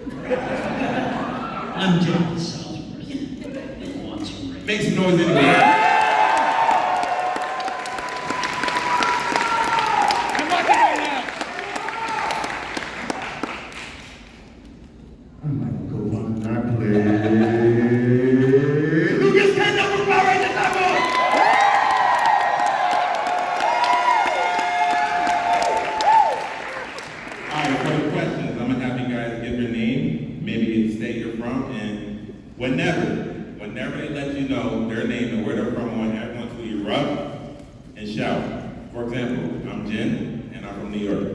I'm John Southworth. Make some noise anyway. I'm Michael Copan, and I play. Who gets turned up for power right now? Alright, for the questions, I'm gonna have you guys give your name, maybe the state you're from, and whenever they let you know their name and where they're from, I want everyone to erupt and shout. For example, I'm Jen, and I'm from New York.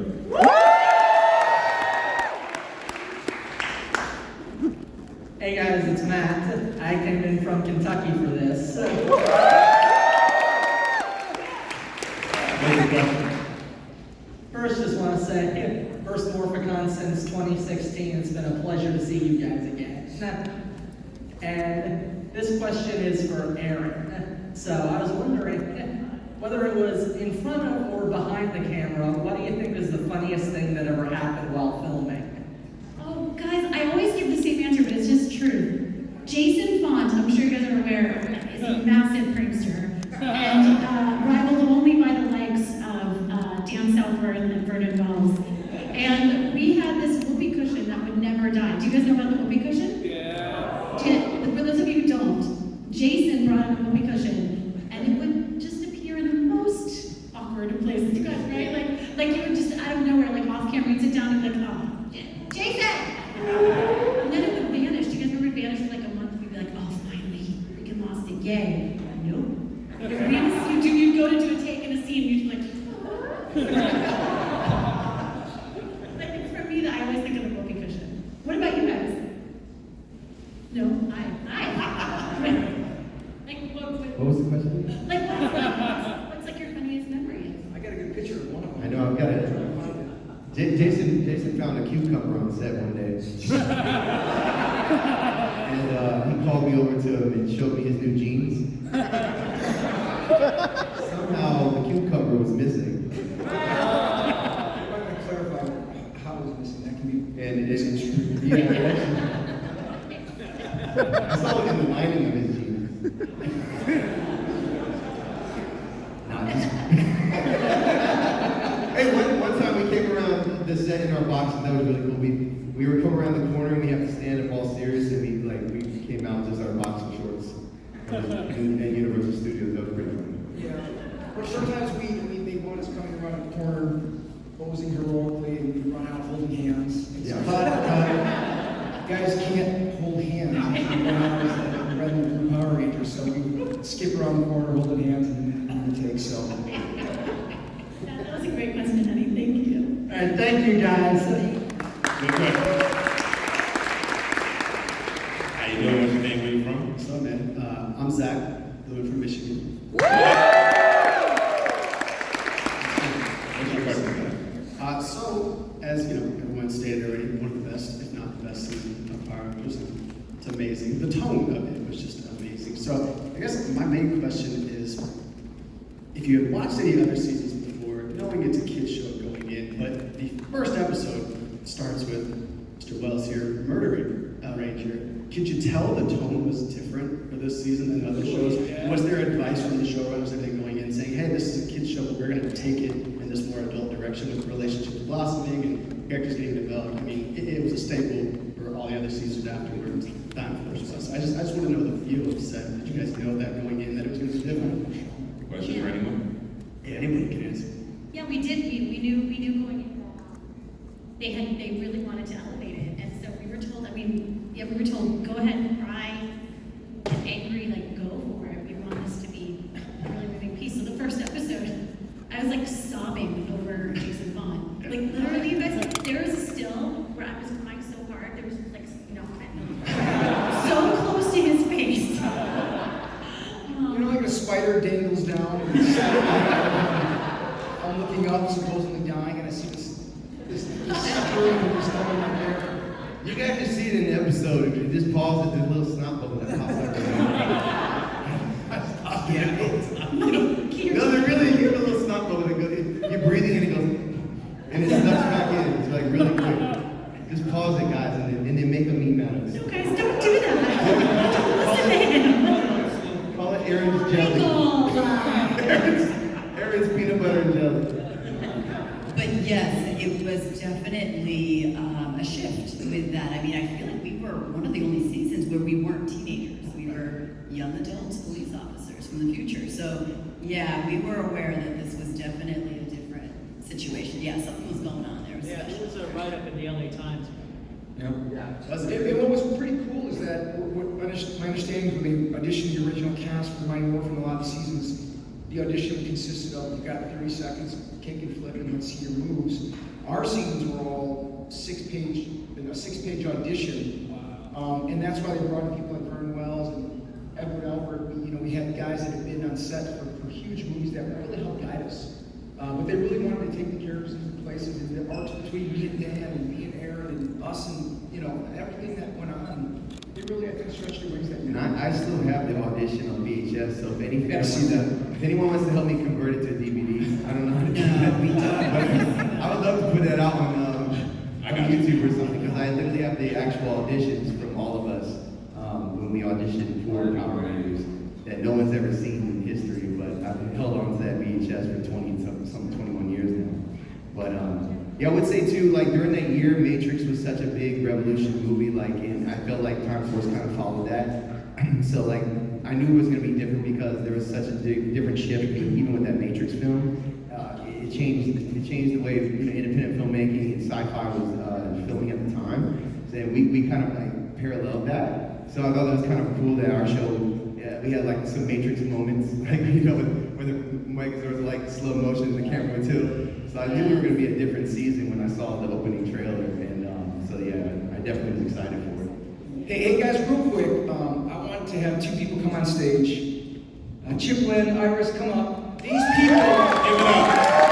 Hey guys, it's Matt. I came in from Kentucky for this. First, just want to say, first Morphicon since 2016. It's been a pleasure to see you guys again. And this question is for Aaron. So I was wondering, whether it was in front of or behind the camera, what do you think is the funniest thing that ever happened while filming? Oh, guys, I always give the same answer, but it's just true. Jason Font, I'm sure you guys are aware, is a massive prankster, and rivaled only by the likes of Dan Southworth and Vernon Wells. And we had this whoopee cushion that would never die. Do you guys know about the whoopee cushion? Yeah. For those of you who don't, Jason brought in a whoopee cushion, and it would just appear in the most awkward places. You guys, right? Like you would just out of nowhere, like off camera, you'd sit down and be like, oh, Jason! And then it would vanish. Do you guys remember it vanished for like a month? We'd be like, oh, finally, freaking lost it. Yay. Nope. You'd go to do a take in a scene, and you'd be like, like for me, I always think of the whoopee cushion. What about you guys? No, I. Like, what was the question? Like, what's like your funniest memory? I got a good picture of one of them. I know, I've got it. Jason found a cucumber on set one day. And he called me over to him and showed me his new jeans. Somehow the cucumber was missing. I'm going to clarify how it was missing. That can be. And it's yeah, I saw it in the lining of his jeans. Nah, just... Hey, one time we came around the set in our boxes, that was really cool. We were coming around the corner and we have to stand up all serious, and we came out just our boxing shorts at Universal Studios. That was pretty fun. Yeah. Or sometimes they want us coming around the corner, posing heroically, and we run out holding hands. It's cut. Guys can't hold hands. We run out as the Red and Blue Power Rangers, so we skip around the corner holding hands and we take so. That was a great question, honey. Thank you. All right, thank you guys. Good question. How you doing? What's your name? Where you from? What's up, man? I'm Zach, living from Michigan. What's your question? So, as you know, everyone stated already, one of the best, if not the best season of Power Rangers. It's amazing. The tone of it was just amazing. So, I guess my main question is, if you have watched any other seasons before, knowing it's a kid's show going in, but the first episode starts with Mr. Wells here murdering a ranger. Could you tell the tone was different for this season than other shows? Was there advice from the showrunners that they're going in saying, hey, this is a kid's show, but we're going to take it in this more adult direction with relationships blossoming and characters getting developed? I mean, it was a staple for all the other seasons afterwards. That first was. I just want to know the feel of the set. Did you guys know that going in that it was going to be different? Question for anyone? Yeah, anybody can answer. Yeah, we did. We knew going in. They really wanted to elevate it, and so we were told. We were told, go ahead and cry, get angry, like go for it. We want this to be a really moving piece. So the first episode, I was like sobbing over Jason Vaughn. Like literally, you guys, there was a still where I was crying so hard. There was like, so close to his face. You know, like a spider dangles down and I'm looking up, supposedly dying, and I see this spring and this thing up there. You guys can see it in the episode. If you just pause it, there's a little snot bubble that pops up. Yeah. No, they're really, you get a little snot bubble that goes, you're breathing and it goes, and it snuffs back in. It's like really quick. Just pause it, guys, and in the No, guys, don't do that. Don't listen to him. Call it Aaron's jelly. Aaron's peanut butter and jelly. But yes, it was definitely a shift with that. I mean, I feel like we were one of the only seasons where we weren't teenagers. We were young adults, police officers from the future. So yeah, we were aware that this was definitely a different situation. Yeah, something was going on there. It was Yeah, special. it was a write-up in the LA Times. Yeah. Was it? And what was pretty cool is that my understanding from the audition, the original cast for Mighty Morphin, a lot of the seasons, the audition consisted of you got 30 seconds, kick and flip, and let's see your moves. Our scenes were all six-page audition, and that's why they brought in people like Vern Wells and Edward Albert. We had guys that had been on set for huge movies that really helped guide us. But they really wanted to take the characters into places, and the arcs between me and Dan and me and Aaron and us and everything that went on. They really, I think, stretched their wings that year. And I still have the audition on VHS, so if Excellent. if anyone wants to help me convert it to a DVD, I don't know how to do that. No, we don't. I would love to put that out on I got YouTube or something, because I literally have the actual auditions from all of us when we auditioned for Power Rangers that no one's ever seen in history, but I've held on to that VHS for 21 years now. But yeah, I would say too, like during that year, Matrix was such a big revolution movie, and I felt like Time Force kind of followed that. So like, I knew it was going to be different because there was such a different shift, even with that Matrix film. It changed the way independent filmmaking and sci-fi was filming at the time. So we kind of like paralleled that. So I thought it was kind of cool that our show, we had like some Matrix moments, like where the mic was like slow motion and the camera would tilt. So I knew we were going to be a different season when I saw the opening trailer, and so yeah, I definitely was excited for it. Hey guys, real quick, I want to have two people come on stage. Chip Lynn, Iris, come up. These people. Give it up.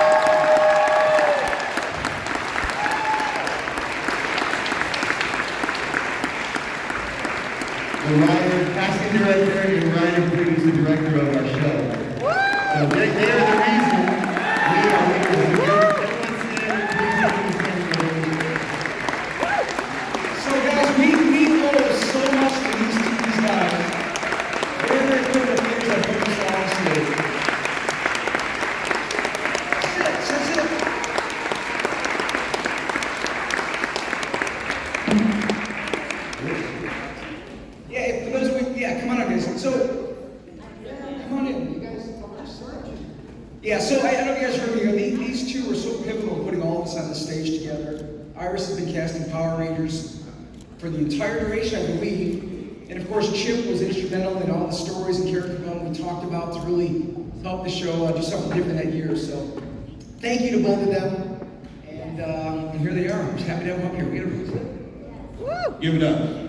The writer, casting director, and writer, producer, director of our show. So they are the reason we are here. So guys, we owe so much to these guys. They're very good at things that put us on stage. Sit. Come on up, guys. So, come on in. You guys, yeah, so I don't know if you guys remember, these two were so pivotal putting all of us on the stage together. Iris has been casting Power Rangers for the entire duration, I believe. And of course, Chip was instrumental in all the stories and character development we talked about to really help the show do something different that year. So, thank you to both of them. And here they are. I'm just happy to have them up here. We gotta Give it up.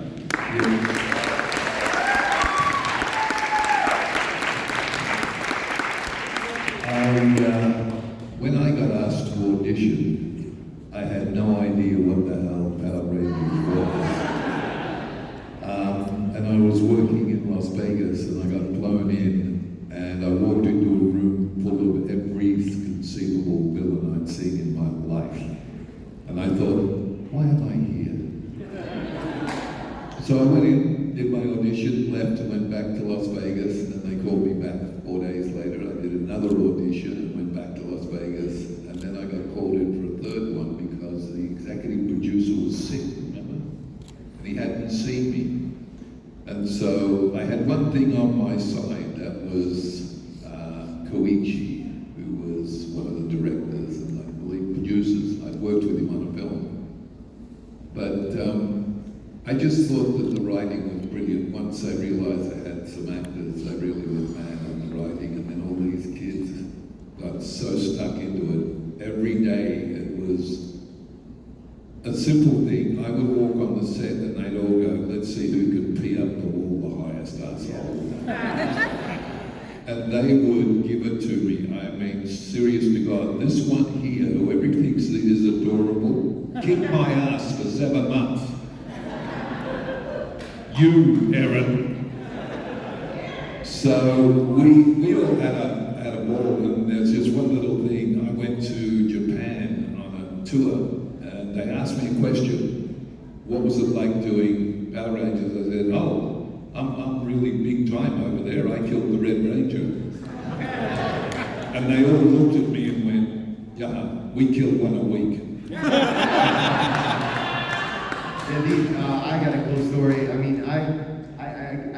When I got asked to audition, I had no idea what the hell Power Rangers was. And I was working in Las Vegas, and I got blown in, and I walked into a room full of every conceivable villain I'd seen in my life. And I thought, why am I here? So I went in, did my audition, left, and went back to Las Vegas, and then they called me back 4 days later. I did another audition and went back to Las Vegas, and then I got called in for a third one because the executive producer was sick, remember? And he hadn't seen me. And so I had one thing on my side, that was Koichi, who was one of the directors and I believe producers. I'd worked with him on a film. But I just thought that the writing was brilliant. Once I realized I had some actors, I really was mad on the writing, and then all these kids got so stuck into it. Every day it was a simple thing. I would walk on the set and they'd all go, let's see who can pee up the wall the highest asshole. And they would give it to me. I mean, serious to God, this one here, who everybody thinks is adorable, kicked my ass for 7 months. You, Aaron. So we all had a ball, and there's just one little thing. I went to Japan on a tour, and they asked me a question. What was it like doing Power Rangers. I said, oh, I'm really big time over there. I killed the Red Ranger. And they all looked at me and went, yeah, we kill one a week. I got a cool story. I mean, I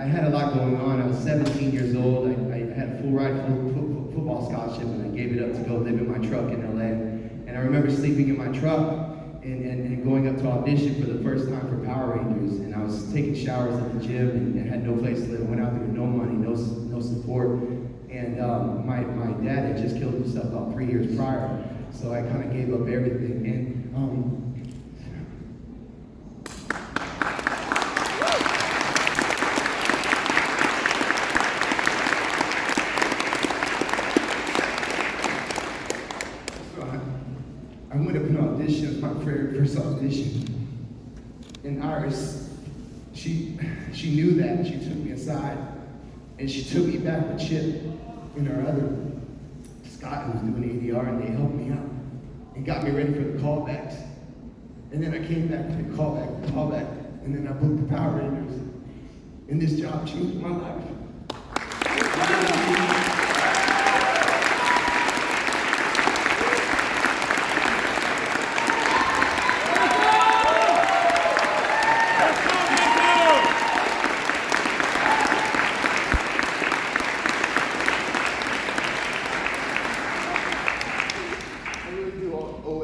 had a lot going on. I was 17 years old. I had a full ride football scholarship, and I gave it up to go live in my truck in LA. And I remember sleeping in my truck and going up to audition for the first time for Power Rangers. And I was taking showers at the gym and had no place to live. I went out there with no money, no support. And my dad had just killed himself about 3 years prior. So I kind of gave up everything. And I went up and auditioned. It was my very first audition. And Iris, she knew that. She took me aside. And she took me back with Chip and our other Scott, who was doing ADR, and they helped me out and got me ready for the callbacks. And then I came back to the callback, and then I booked the Power Rangers. And this job changed my life.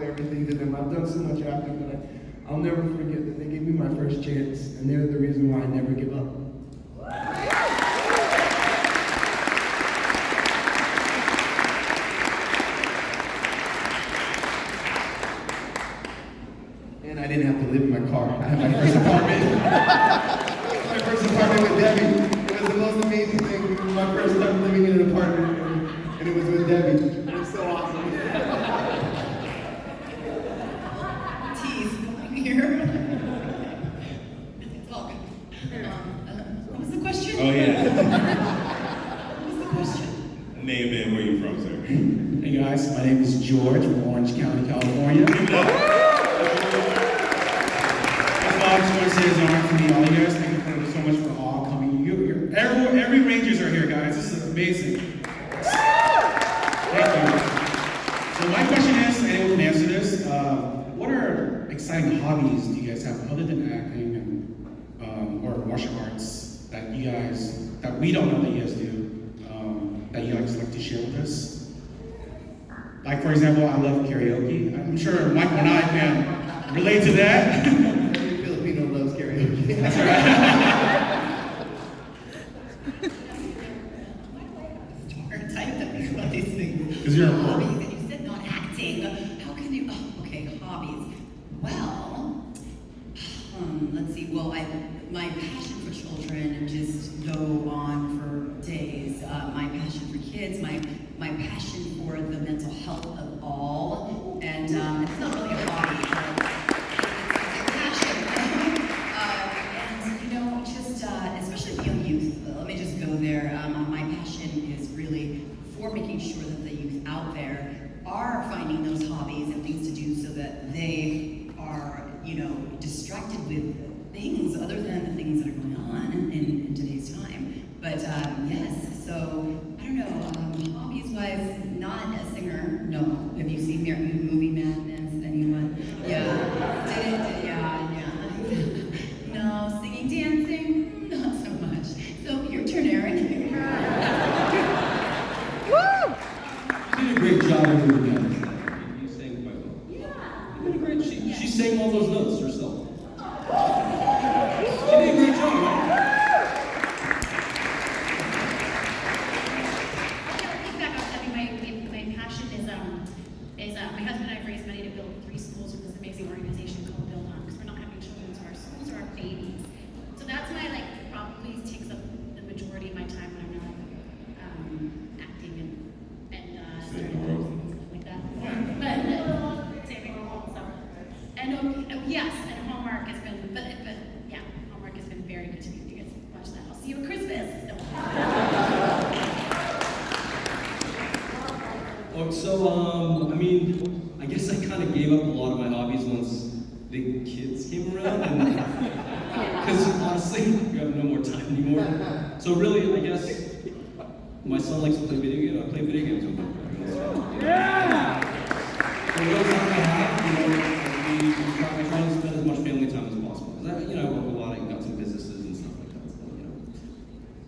Everything to them. I've done so much acting, but I'll never forget that they gave me my first chance, and they're the reason why I never give up. And I didn't have to live in my car. I had my first apartment. My first apartment with Debbie. It was the most amazing thing. It was my first time living in an apartment, and it was with Debbie. It was so awesome. Here. It's all good. What was the question? Oh, yeah. What was the question? Name and where you from, sir? Hey guys, my name is George from Orange County, California. First of all, I just want to say it's an honor for me, all you guys. Thank you so much for all coming. Every Rangers are here, guys. This is amazing. Thank you. So my question is, anyone can answer this. What are exciting hobbies do you guys have other than acting and or martial arts that we don't know that you guys do, that you guys like to share with us? Like, for example, I love karaoke. I'm sure Michael and I can relate to that. Every Filipino loves karaoke. That's right. Type that we about these things. Because you're a hobbies, and you said not acting. How can you? Oh, okay, hobbies. Well, let's see. Well, my passion for children just go on for days. My passion for kids, my passion for the mental health of all, and it's not really a hobby, but it's a passion. And you know, just especially for young youth. Let me just go there. My passion is really for making sure that the youth out there are finding those hobbies and things to do so that they are, you know, distracted with things other than the things that are going on in today's time. But yes, so I don't know, hobbies-wise, not a singer, no. Have you seen Movie Madness, anyone? Yeah, yeah. No, singing, dancing, not so much. So your turn, Aaron. You did a great job in Movie Madness. You sang quite well. Yeah. You did a great. She sang all those notes herself. She did a great job, right? My passion is my husband and I have raised money to build 3 schools with this amazing organization called Build On, because we're not having children, so our schools are our babies. So that's my probably takes up the majority of my time when I'm not acting and stuff like that. But saving the world stuff. And yes, and Hallmark has been, but yeah, Hallmark has been very good to me. If you guys watch that, I'll see you at Christmas. Oh, so I mean, I guess I kind of gave up a lot of my hobbies once big kids came around, and because honestly, we have no more time anymore. So really, I guess my son likes to play video games. I play video games with him. Yeah. For those time I have, I try to spend as much family time as possible. Because I work a lot and got some businesses and stuff like that.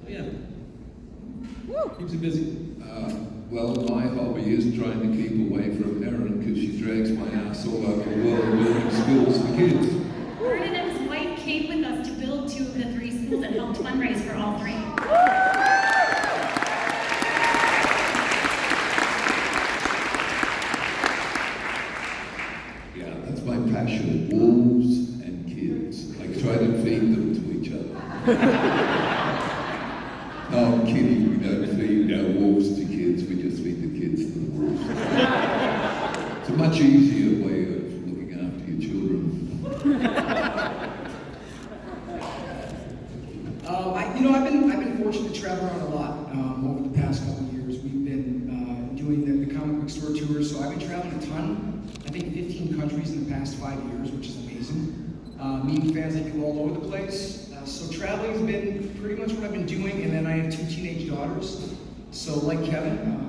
So yeah. Keeps you busy. Well, my hobby is trying to keep away from Erin because she drags my ass all over the world building schools for kids. Vernon and his wife came with us to build 2 of the 3 schools and helped fundraise for all 3. Yeah, that's my passion, wolves and kids. I try to feed them to each other. No, I'm kidding, we don't feed our wolves to kids, we just feed the kids to the wolves. It's a much easier way of looking after your children. I've been fortunate to travel around a lot over the past couple of years. We've been doing the comic book store tours, so I've been traveling a ton. I think 15 countries in the past 5 years, which is amazing. Meeting fans like you all over the place. So traveling has been pretty much what I've been doing, and then I have 2 teenage daughters. So like Kevin,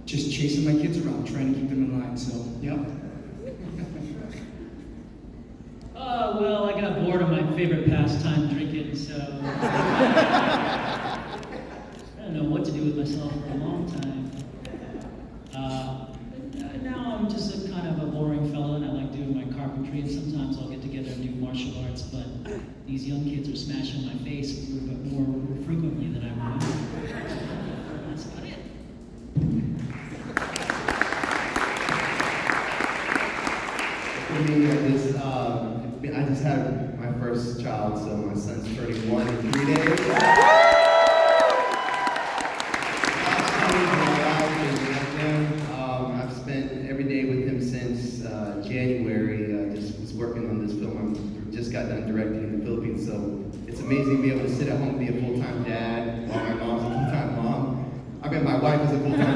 just chasing my kids around, trying to keep them in line. So, yep. Well, I got bored of my favorite pastime, drinking, so I don't know what to do with myself for a long time. Now I'm just a kind of a boring fellow, and I like doing my carpentry, and sometimes I'll get together and do martial arts, but these young kids are smashing my face more frequently than I remember. That's about it. For me, I just had my first child, so my son's turning 1 in 3 days. I've spent every day with him since January. Just was working on this film. I just got done directing in the Philippines, so it's amazing to be able to sit at home and be a full-time dad while my mom's a full-time mom. I mean, my wife is a full-time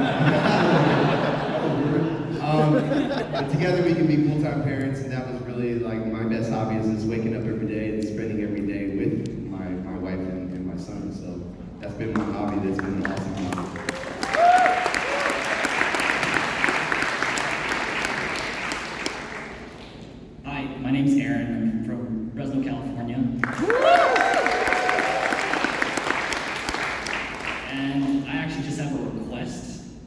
mom. But together we can be full-time parents, and that was really like my best hobby is just waking up every day and spending every day with my wife and my son. So that's been my hobby. That's been an awesome hobby. Hi, my name's Aaron. I'm from Fresno, California. And I actually just have a request.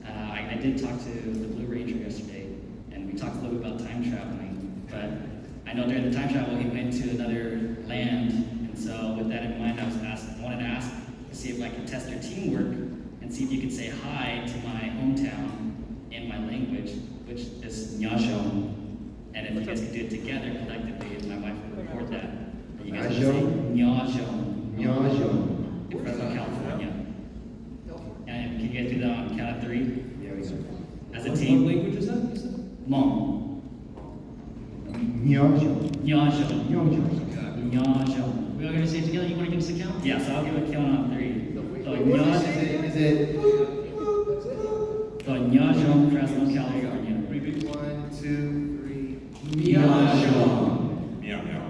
I did talk to the Blue Ranger yesterday, and we talked a little bit about time traveling. But I know during the time travel he went to another land, and so with that in mind, I wanted to ask to see if I could test your teamwork and see if you could say hi to my hometown in my language, which is Nyajong. And if you guys could do it together collectively, my wife would record that. You guys would say Nyajong. Nyajong. In Fresno, California. And can you guys do that on count of 3? Yeah, we do. As a team. What language is that? Mom. Nyajong. Nyajong. Nyajong. Nyajong. We all gonna say it together? You wanna give us a count? Yeah, so I'll give a count on 3. So Is it? Nyajong, Fresno, California. 1, 2, 3. Nyajong. Meow, meow.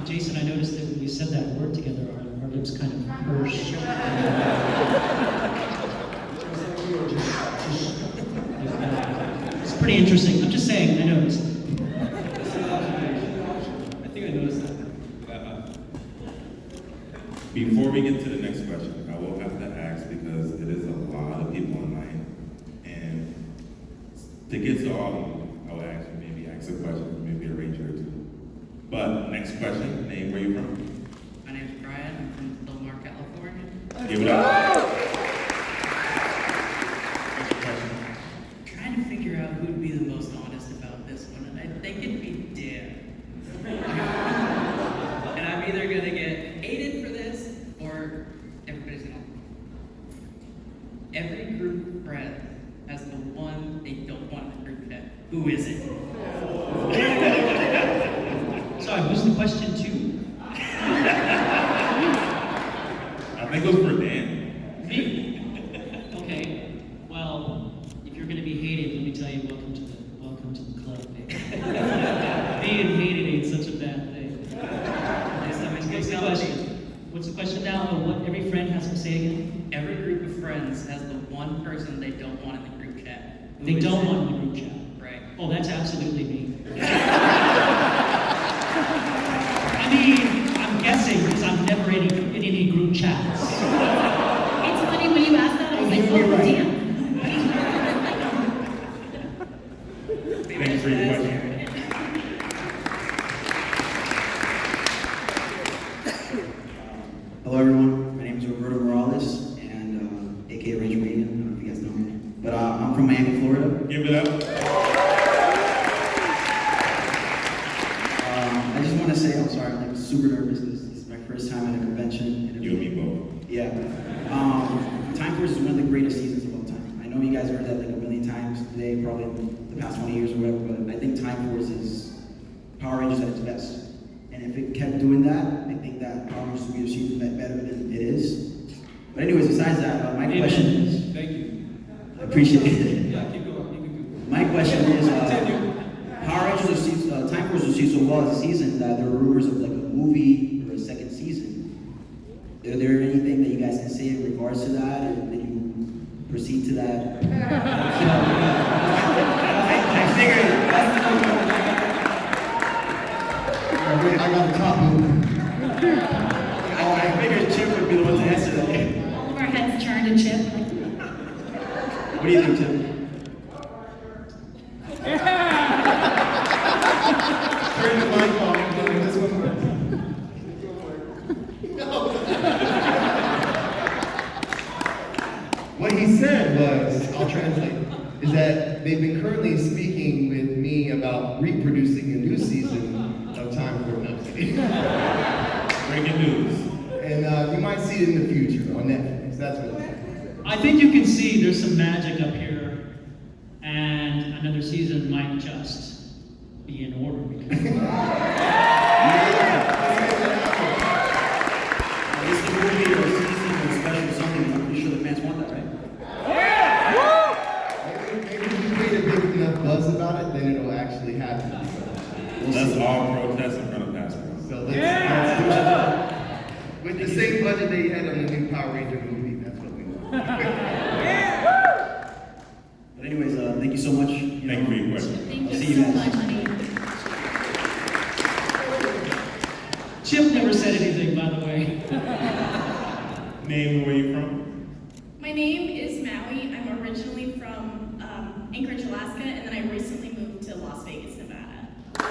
Jason, I noticed that when you said that word together, our lips kind of pursed. It's pretty interesting. I'm just saying, I noticed. I think I noticed that. Before we get to the next question, I will have to ask because it is a lot of people in line. And to get to all of you, I will ask you maybe ask a question, maybe a ranger or two. But next question, name, where you from? My name is Brian. I'm from Del Mar, California. Give it up. Trying to figure out who would be the most honest about this one, and I think it'd be Dan. And I'm either gonna get hated for this, or everybody's gonna. Every group of friends has the one they don't want in the group chat. Who is it? Sorry, who's the question to? I think it was for Dan. Me? Okay. parents as the one person they don't want in the group chat? Who They is don't it? want in the group chat. Right. Oh, that's absolutely me. I mean, I'm guessing because I'm never in any group chats. It's funny when you asked that, I was like, You're oh, right. damn. Thanks for your question. Hello everyone, my name is Roberto Morales, and aka Rage Radiant, I don't know if you guys know me. But I'm from Miami, Florida. Give it up. I just want to say, I'm sorry, I'm like super nervous. This is my first time at a convention. You and me both. Yeah. Time Force is one of the greatest seasons of all time. I know you guys heard that like a million times today, probably in the past 20 years or whatever, but I think Time Force is Power Rangers at its best. And if it kept doing that, I think that Power Rangers would be a season better than it is. But anyways, besides that, my question is, Thank you. I appreciate it. Yeah, keep going. You can My question is, Continue. Power Rangers Time Force received so well as a season that there were rumors of like a movie or a second season. Are there anything that you guys can say in regards to that, or did you proceed to that? I figured I got a top move. I figured Chip would be the one to answer that. All of our heads turned to Chip. Like, What do you think, Chip? Turn the mic on. This one. What he said was, I'll translate, is that they've been currently speaking with me about reproducing a new season of Time for Nothing. Breaking news. And you might see it in the future on Netflix. That's what it is. I think you can see there's some magic up here, and another season might just be in order. Because It's the movie or a season or special something. I'm pretty sure the fans want that, right? Maybe if you create a big enough buzz about it, then it'll actually happen. Let's all protest in front of Passport. So let's do it. With the same budget they had on the new Power Ranger movie, that's what we want. But anyways, thank you so much. Thank you for your question. thank I'll you see you so guys. much, honey. Chip never said anything, by the way. Name and where you from? My name is Maui. I'm originally from Anchorage, Alaska, and then I recently moved to Las Vegas, Nevada. For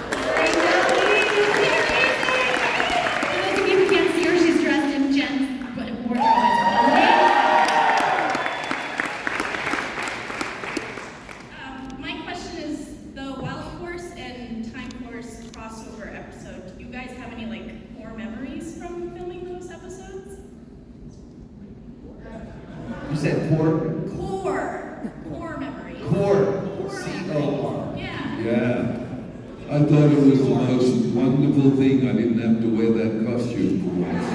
those of you who can't see her, she's dressed in Jen's wardrobe as well. My question is, the Wild Force and Time Force crossover episode, do you guys have any like core memories from filming those episodes? You said core? Core memories. Core. Core C-O-R. Yeah. Yeah. I thought it was the most wonderful thing I didn't have to wear that costume for once.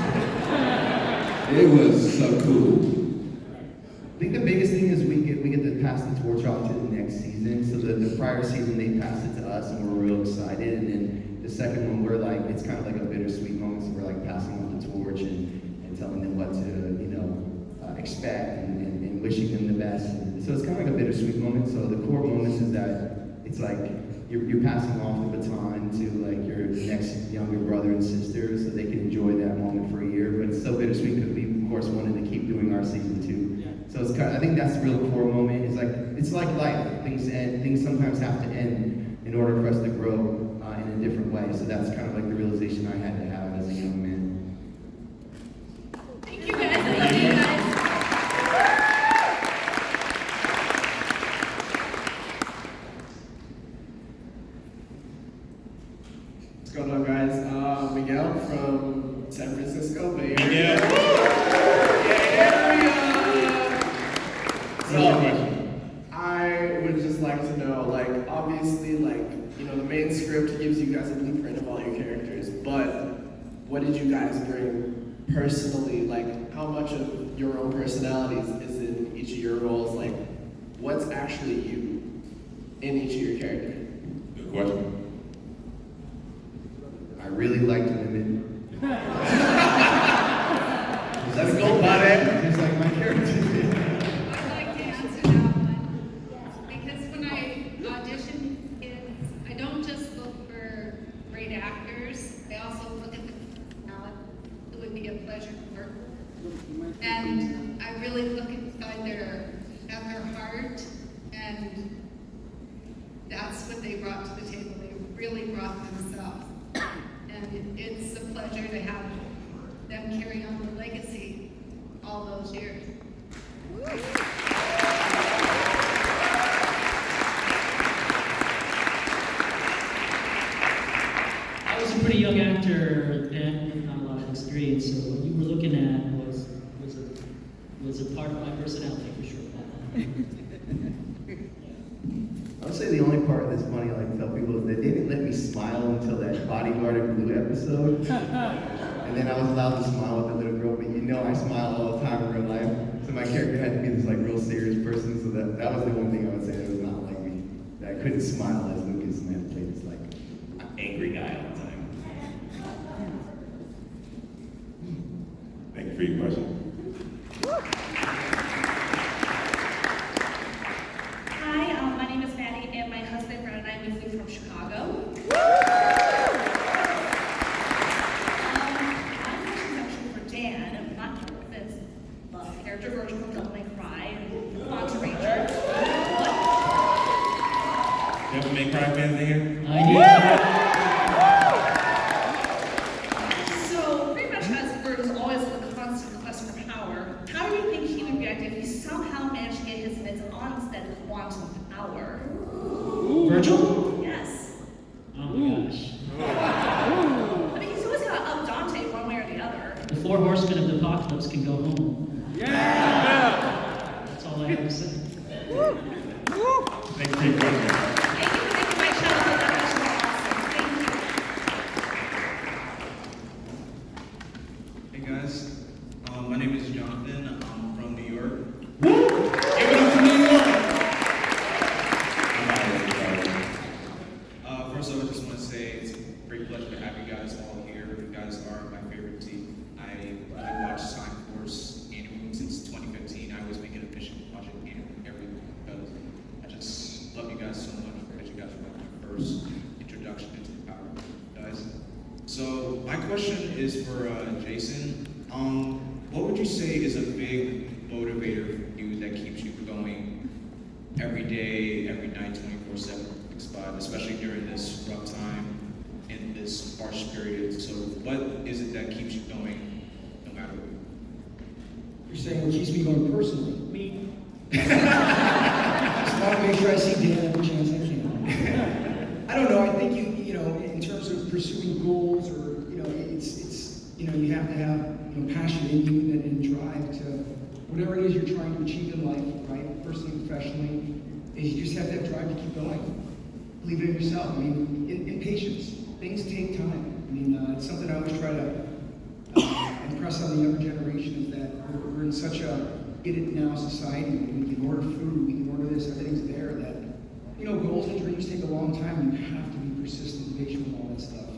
It was so cool. I think the biggest thing is we get to pass the torch off to the next season. So the prior season they passed it to us and we're real excited, and then the second one we're like, it's kind of like a bittersweet moment. So we're like passing on the torch and telling them what to expect and wishing them the best. And so it's kind of like a bittersweet moment. So the core moments is that it's like you're passing off the baton to like your next younger brother and sister, so they can enjoy that moment for a year. But it's so bittersweet because we of course wanted to keep doing our season 2. So it's kind of, I think that's the real core moment. It's like life. Things end. Things sometimes have to end in order for us to grow in a different way. So that's kind of like the realization I had to have as a young man. Thank you guys. I love you guys. What's going on, guys? Miguel from San Francisco Bay Area. Yeah. So, I would just like to know, like, obviously, like, you know, the main script gives you guys a blueprint of all your characters, but what did you guys bring personally? Like, how much of your own personalities is in each of your roles? Like, what's actually you in each of your characters? Good question. I really liked women. Let's go, buddy. Just like my character. that's what they brought to the table. They really brought themselves. And it's a pleasure to have them carry on the legacy all those years. I was a pretty young actor then with not a lot of experience, so what you were looking at was a part of my personality for sure. I would say the only part that's funny, I like to tell people, is that they didn't let me smile until that Bodyguard and Blue episode. And then I was allowed to smile with the little girl, but you know I smile all the time in real life. So my character had to be this like real serious person, so that was the one thing I would say that was not like me. That I couldn't smile as Lucas, and I had to play this like angry guy all the time. Thank you for your question. Hi, my name is Maddie, and my husband Brad and I, we flew from Chicago. My question is actually for Dan, not since the character Virgil from Devil May Cry and Quantum Ranger. Devil May Cry fans in here? I need that. So, pretty much as Virgil's always in a constant quest for power, how do you think he would react if he somehow managed to get his mitts on said quantum power? Virgil? Yes. Oh my gosh. I mean, he's always got to up Dante one way or the other. The 4 horsemen of the apocalypse can go home. Yeah! That's all I have to say. Thank you for your question. Thank you for making my childhood that much more awesome. Thank you. Hey guys, my name is Jonathan. I'm from New York. Woo! Give it up for New York! First off, I just want to say it's a great pleasure to have you guys all here. You guys are my favorite team. I watched Time Force annually since 2015. I was making a mission to watch it every week because I just love you guys so much because you guys were like my first introduction into the power, guys. So my question is for Jason. What would you say is a big motivator for you that keeps you going every day, every night, 24/7, especially during this rough time in this harsh period? So what is it that keeps you going no matter what? You're saying what keeps me going personally? Me. Just want to make sure I see Dan every chance I can. I don't know. I think you know, in terms of pursuing goals, or it's you have to have passion in you and drive to whatever it is you're trying to achieve in life, right? Personally, professionally, is you just have to have drive to keep going. Believe it in yourself. I mean, in patience. Things take time. I mean, it's something I always try to impress on the younger generation, is that we're in such a get it now society. We can order food, we can order this, everything's there. That goals and dreams take a long time. You have to be persistent and patient with all that stuff.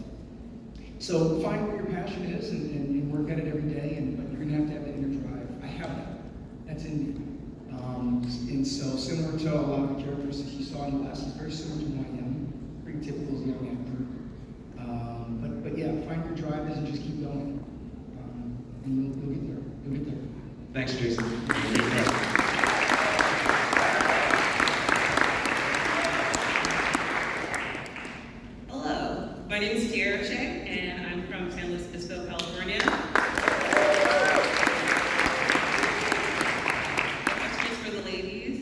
So find what your passion is and work at it every day. But you're gonna have to have that inner drive. I have that. That's in me. And so similar to a lot of the characteristics you saw in the last, it's very similar to who I am. Pretty typical as a young actor. But yeah, find your drive and just keep going. And you'll get there. You'll get there. Thanks, Jason. Hello, my name is Tiara Che, and I'm from San Luis Obispo, California. For the ladies.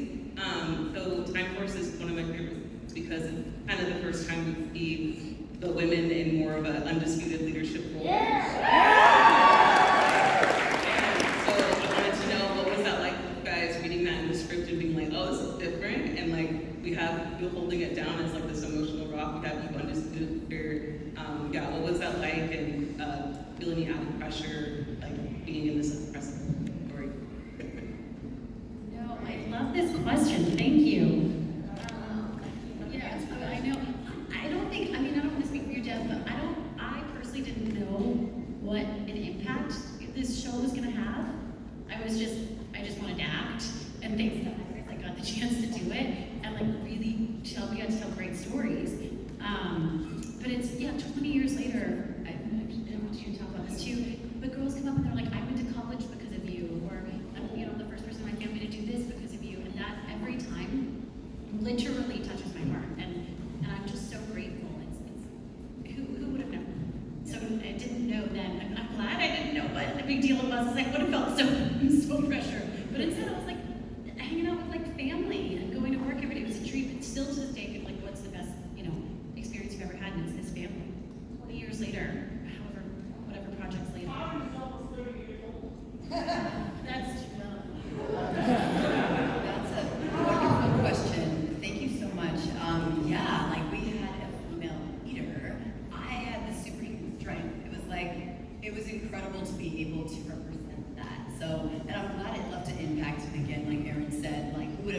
So Time Force is one of my favorites because it's kind of the first time we see the women in more of an undisputed leadership role. And so I wanted to know, what was that like for you guys reading that in the script and being like, oh, this is different, and like we have you holding it down as like this emotional rock, we have you undisputed leader. Yeah, what was that like, and feeling the added pressure, like being in this present story? No, I love this question. Thank you. Yes, I know. I don't want to speak for you, Jeff, but I personally didn't know what an impact this show was going to have. I just wanted to act, and thanks to others, I got the chance to do it, and like really tell great stories. But it's, 20 years later, I want you to talk about this too, but girls come up and they're like, I went to college because of you, or I'm the first person in my family to do this because of you, and that every time literally touches my heart. And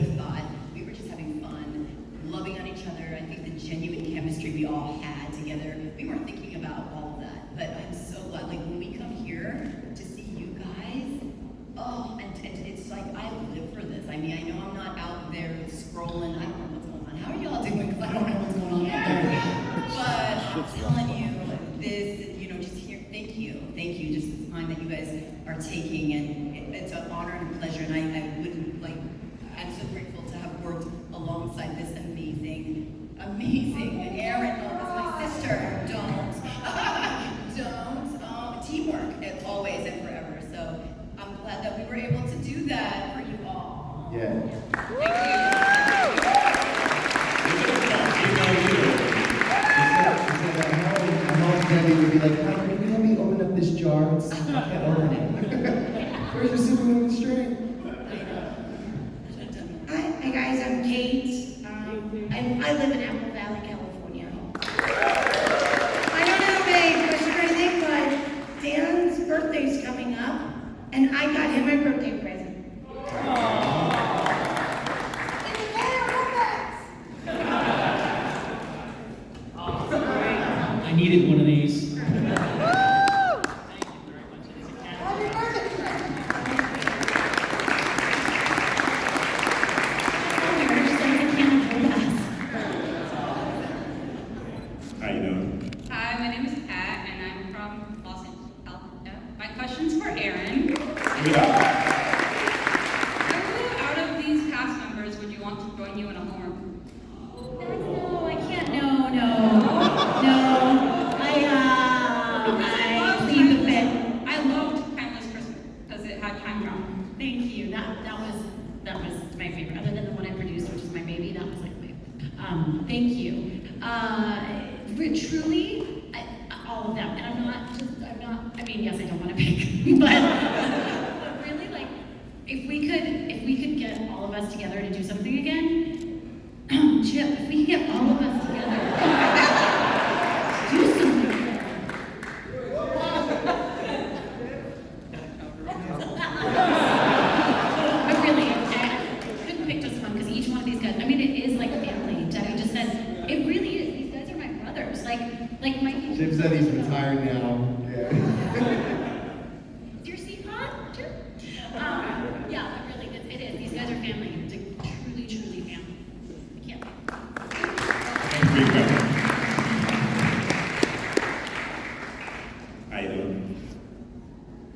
have thought. We were just having fun, loving on each other. I think the genuine chemistry we all had together, we weren't thinking about all of that. But I'm so glad, like when we come here to see you guys, oh, and it's like I live for this. I mean, I know I'm not out there scrolling, I don't know what's going on. How are y'all doing? Because I don't know what's going on out there. But I'm telling you, this, you know, just here, thank you, just the time that you guys are taking, and it's an honor and a pleasure, and I wouldn't, like, I'm so grateful to have worked alongside this amazing Erin. Oh, that's my sister. Don't. Teamwork, always and forever. So I'm glad that we were able to do that for you all. Yeah. Sandy would be like, "Can you help me open up this jar? I can't open it." Where's your superwoman strength? Hi guys, I'm Kate. I live in Apple Valley, California. I don't have a question or anything, but Dan's birthday's coming up, and I got him a birthday present. I needed one of these. How you doing? Hi, my name is Pat, and I'm from Los Angeles, California. My question's for Aaron. Give it up. Who out of these cast members would you want to join you in a homework group? No, I can't. No. I plead the fifth. I loved Timeless Christmas because it had time travel. Thank you. That was my favorite. Other than the one I produced, which is my baby, that was like my. Thank you. Truly, all of them. And I'm not. I mean, yes, I don't want to pick, but really, like, if we could get all of us together to do something again, Chip, if we could get all of us together, do something. I couldn't pick just one because each one of these guys, I mean, it is like family. Debbie just said, it really is. These guys are my brothers. Like my. Chip said he's retired now. Is your seat hot? Sure. Yeah, but really, it is. These guys are family. It's like truly family. I can't. How you doing?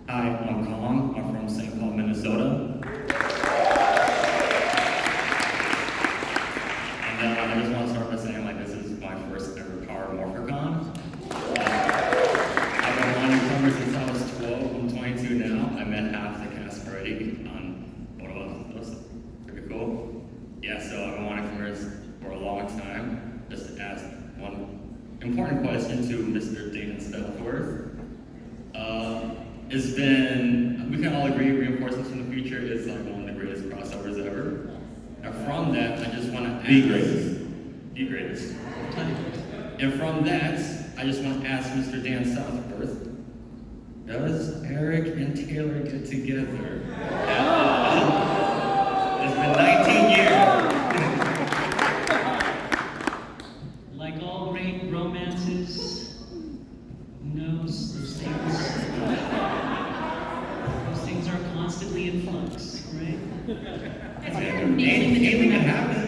Hi, I'm Colin. I'm from St. Paul, Minnesota. And I just want to start by saying, like, this is my first ever Power Morphicon. I've been wanting to come here since I was 12. I'm 22 now. I met half the cast already on That was pretty cool. Yeah, so I've been wanting to come here for a long time. Just to ask one important question to Mr. Dana Stepforth. It's been, we can all agree, Reinforcements from the Future is like one of the greatest crossovers ever. And from that, I just want to ask... The greatest. And from that, I just want to ask Mr. Dan Southworth, does Eric and Taylor get together? It's been 19 years. Like all great romances, who knows, those things are constantly in flux, right? Anything can happen.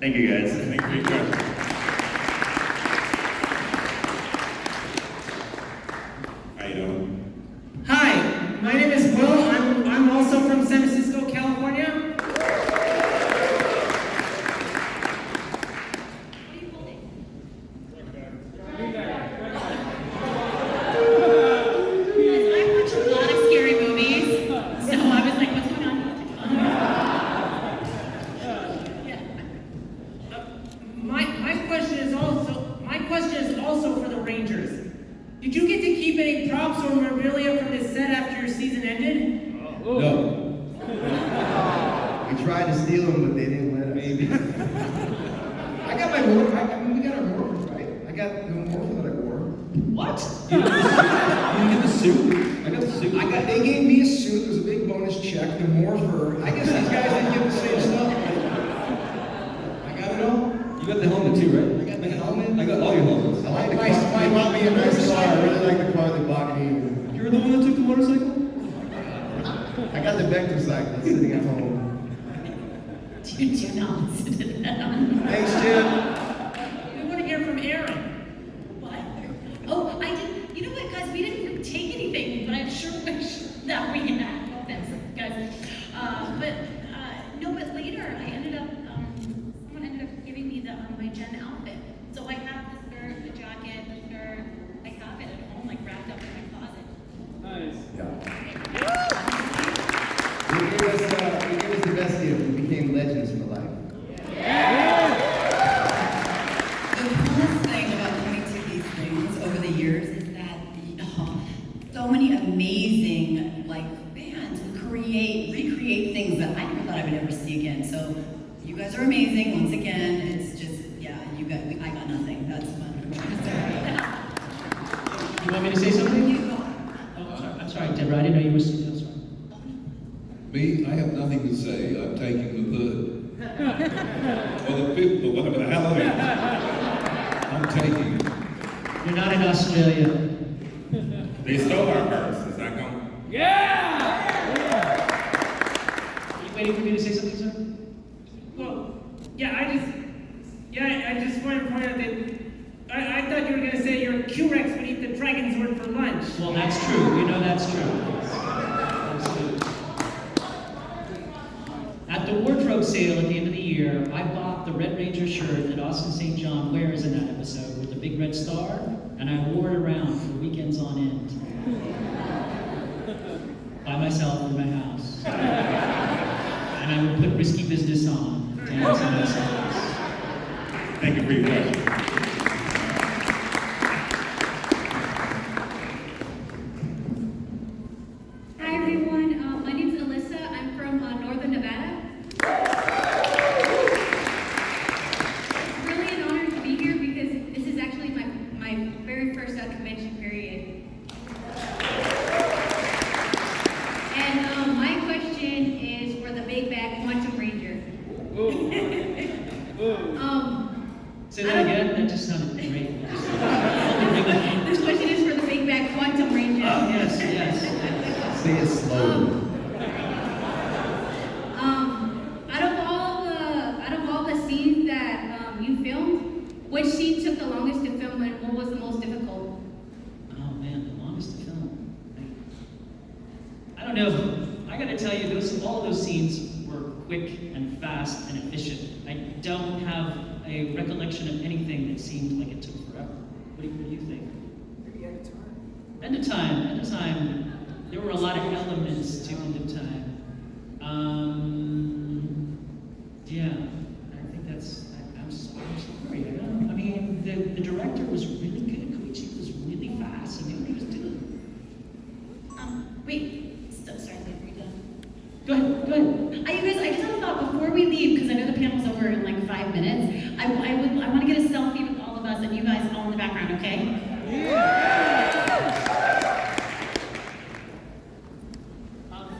Thank you, guys. Thank you for your question. How you doing? Hi, my name is Will. I'm also from San Francisco, California. My question is also for the Rangers. Did you get to keep any props or memorabilia from this set after your season ended? No. We tried to steal them, but they didn't let us. Maybe. I got my morph. We got our morphers, right? I got the morpher that I wore. What? You didn't get the suit? I got the suit. They gave me a suit. It was a big bonus check. The more for. I guess these guys didn't get the same stuff. I got it all. You got the helmet too, right? I got the helmet. I got all your helmets. I like the car. They bought me a nice car. I really like the car they bought me. You're the one that took the motorcycle? I got the Vector cycle sitting at home. Do not listen to them. Thanks, Jim. We want to hear from Aaron. What? Oh, I didn't. You know what, guys? We didn't take anything, but I sure wish that we had. No offense, guys. But later I ended up. Someone ended up giving me my Jen outfit. So I have the skirt, the jacket, the shirt. I have it at home, like wrapped up in my closet. Nice. You gave us the best gift. We became legends for life. The coolest thing about coming to these things over the years is that so many amazing bands would recreate things that I never thought I would ever see again. So you guys are amazing. Once again, it's just I got nothing. That's what I'm trying to say. You want me to say something? Oh, I'm sorry, Deborah. I didn't know you were saying. I'm sorry. Me, I have nothing to say. I'm taking the third. Or the fifth, or whatever the hell it is. I'm taking it. You're not in Australia. They stole our purse. Is that going? Yeah! Are you waiting for me to say something, sir? Well, I just want to point out that I thought you were going to say your Q-Rex would eat the dragon's word for lunch. Well, that's true. You know that's true. Absolutely. At the wardrobe sale at the end of the year, I bought the Red Ranger shirt that Austin St. John wears in that episode with the big red star, and I wore it around for weekends on end. By myself in my house. And I would put Risky Business on, dance on my songs. Thank you for your question. Hi everyone, my name is Alyssa. I'm from Northern Nevada. It's really an honor to be here because this is actually my very first convention period. And my question is for the Big Bad Quantum Ranger. Say that again? That just sounded great. This question is for the Big Bad Quantum Ranger. Oh, yes. Say it slowly. Out of all the scenes that you filmed, which scene took the longest to film and what was the most difficult? Oh man, the longest to film. I don't know. I gotta tell you, all of those scenes were quick and fast and efficient. I don't have a recollection of anything that seemed like it took forever. What do you think? Maybe at a time. End of time, there were a lot of elements to End of Time. Yeah, I think I'm sorry. I don't know. I mean, the director was really good. Koichi was really fast. He knew what he was doing. Sorry, are you done? Go ahead. You guys, I just have a thought before we leave, because I know the panel's over in like 5 minutes. I want to get a selfie with all of us and you guys all in the background, okay?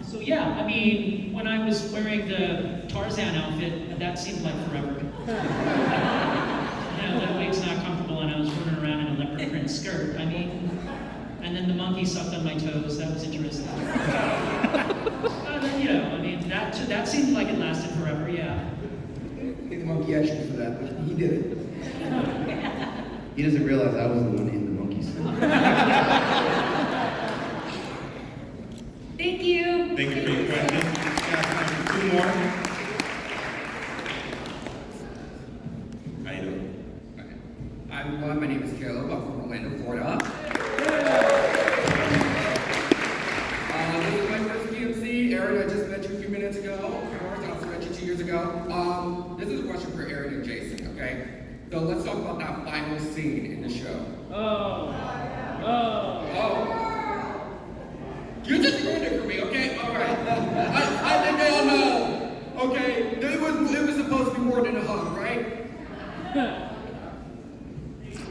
So yeah, I mean, when I was wearing the Tarzan outfit, that seemed like forever. That weight's not comfortable, and I was running around in a leopard print skirt. I mean, and then the monkey sucked on my toes. That was interesting. That seemed like it lasted forever. Yeah. I think the monkey asked for that, but he did it. He doesn't realize I was the one in the monkey suit. Thank you. Thank you for your question. Got time for 2 more. How you doing? Hi everyone, my name is Caleb. I'm from Orlando, Florida. This is my first PMC. Aaron, I just met you a few minutes ago. Of course, I also met you 2 years ago. This is a question for Aaron and Jason, okay? So let's talk about that final scene in the show. You just ruined it for me, okay? All right. I think they all know. Okay, it was supposed to be more than a hug, right?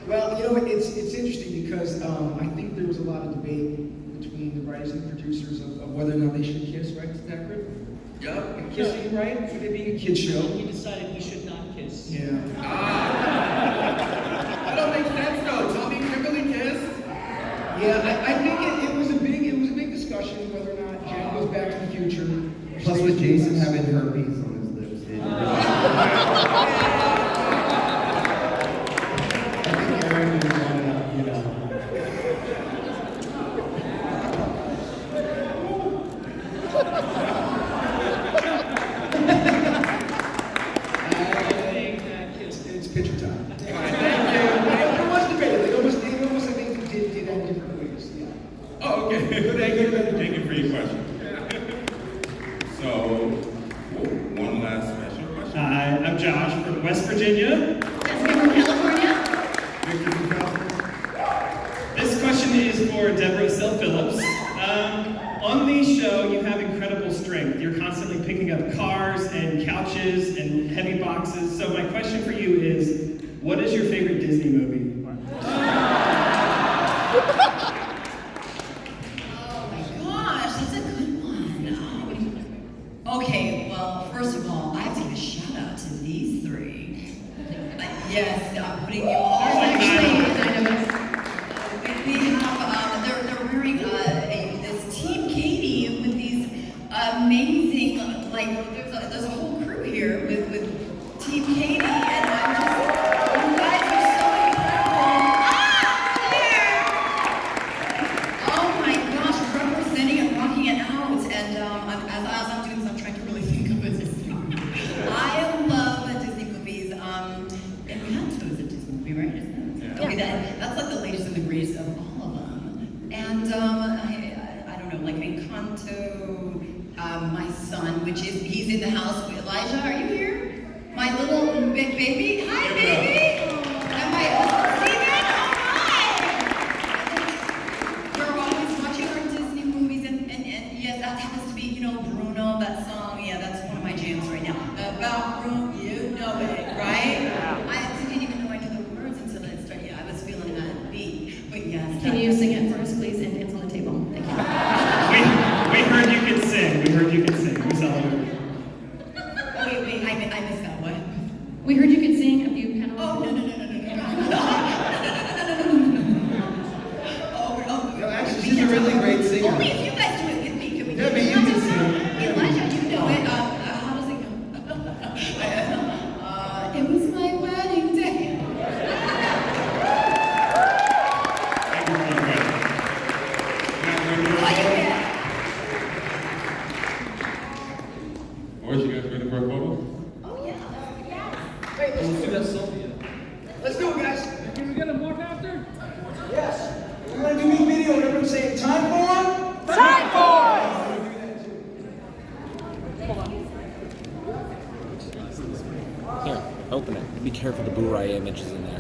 Well, it's interesting because I think there was a lot of debate between the writers and the producers of whether or not they should kiss, right? Is that correct? Yep. And kissing, right? With it being a kid show. He decided he should not kiss. Yeah. That don't make sense though. Tommy and Kimberly kissed. Yeah, I think it was a big discussion whether or not Jen goes Back to the Future. Plus with Jason having herpes on his lips. I think Aaron was on, you know. It's picture time. It was debated. They almost I think did that in different ways. Yeah. Oh, okay. Thank you for your question. So, one last special question. Hi, I'm Josh from West Virginia. Jessica from California. Victor from California. This question is for Deborah Phillips. On the show, you have incredible strength. You're constantly picking up cars and couches and heavy boxes. So my question for you is, what is your favorite Disney movie? Oh my gosh, that's a good one. Okay, well, first of all, I have to give a shout out to these three. Yes, I'm putting you all. There's actually 9 of us. We have, they're wearing this Team Katie with these amazing, like, there's a whole crew here with Team Katie, and I'm just, you guys are so incredible. Oh my gosh, representing and rocking it out, and as I'm doing this, I'm trying to really think of it. I love Disney movies, and Encanto is a Disney movie, right? Isn't it? Okay, that's like the latest and the greatest of all of them. And I don't know, like Encanto, my son, which is, he's in the house with Elijah, are you here? My little big baby, hi baby! And my Steven, oh hi! We're always watching our Disney movies, and yes, that happens to be, you know, Bruno, that song, yeah, that's one of my jams right now. About Bruno, you know it, right? I didn't even know I knew the words until it started, yeah, I was feeling that beat. But yes. Can you sing it for us, please, and dance on the table? Thank you. We heard you could sing. We heard you could sing. We celebrate. Oh, wait, I missed that one. We heard you could sing a few kind of. Oh, no. No, actually, she's a really great singer. Only if you guys do it with me, can we do Yeah, but it? you can sing. Elijah, you know it. How does it go? It was my wedding day. Or is you guys ready for a photo? Oh, yeah. Hey, Let's do that selfie. let's do it, guys. Can we get a mark after? Yes. We want to do big video and everyone say time for? Time for! Here, open it. Be careful, the Blu-ray image is in there.